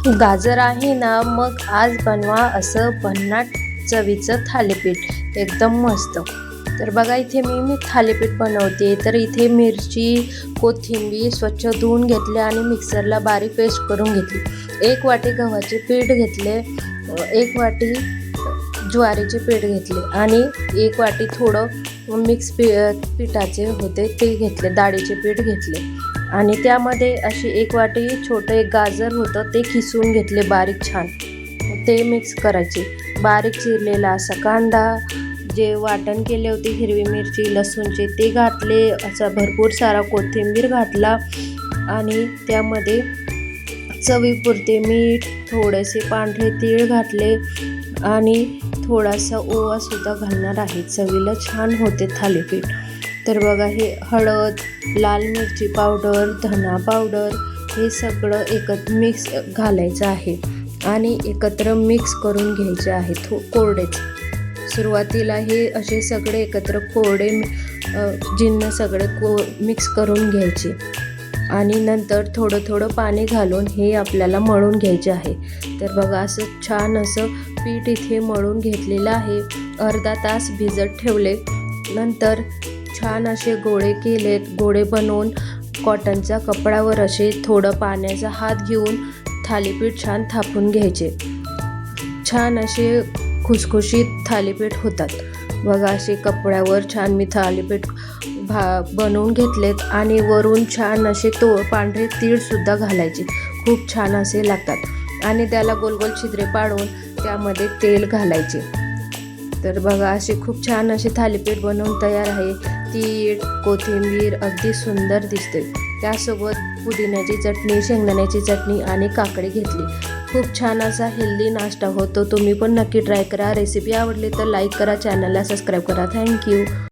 गाजर आहे ना, मग आज बनवा असं भन्नाट चवीचं थालीपीठ एकदम मस्त. तर बघा इथे मी थालीपीठ बनवते. तर इथे मिरची, कोथिंबीर स्वच्छ धुवून घेतले आणि मिक्सरला बारीक पेस्ट करून घेतली. 1 वाटी गव्हाचे पीठ घेतले, 1 वाटी ज्वारीचे पीठ घेतले आणि 1 वाटी थोडं मिक्स पिठाचे होते ते घेतले, डाळीचे पीठ घेतले आणि त्यामध्ये अशी 1 वाटी छोटं एक गाजर होतं ते खिसून घेतले बारीक छान. ते मिक्स करायचे. बारीक चिरलेला असा कांदा, जे वाटण केले होते हिरवी मिरची लसूणचे ते घातले, असा भरपूर सारा कोथिंबीर घातला आणि त्यामध्ये चवीपुरते मीठ, थोडेसे पांढरे तीळ घातले आणि थोडासा ओवासुद्धा घालणार आहे. चवीला छान होते थालीपीठ. तर बघा हे हळद, लाल मिरची पावडर, धना पावडर हे सगळं एकत्र मिक्स घालायचं आहे आणि एकत्र मिक्स करून घ्यायचे आहे कोरडेच. सुरुवातीला हे असे सगळे एकत्र कोरडे जिन्नस सगळे मिक्स करून घ्यायचे आणि नंतर थोडं थोडं पाणी घालून हे आपल्याला मळून घ्यायचे आहे. तर बघा असं छान असं पीठ इथे मळून घेतलेलं आहे. अर्धा तास भिजत ठेवले. नंतर छान असे गोळे केलेत. गोळे बनवून कॉटनच्या कपड्यावर असे थोडं पाण्याचा हात घेऊन थालीपीठ छान थापून घ्यायचे. छान असे खुसखुशीत थालीपीठ होतात. बघा असे कपड्यावर छान मी थालीपीठ बनवून घेतलेत आणि वरून छान असे पांढरे तीळसुद्धा घालायचे. खूप छान असे लागतात आणि त्याला गोल गोल छिद्रे पाडून त्यामध्ये तेल घालायचे. तर बघा असे खूप छान असे थालीपीठ बनवून तयार आहे. तीळ, कोथिंबीर अगदी सुंदर दिसते. त्यासोबत पुदिन्याची चटणी, शेंगदाण्याची चटणी आणि काकडी घेतली. खूप छान असा हेल्दी नाश्ता होतो. तुम्ही पण नक्की ट्राय करा. रेसिपी आवडली तर लाईक करा, चॅनलला सबस्क्राईब करा. थँक्यू.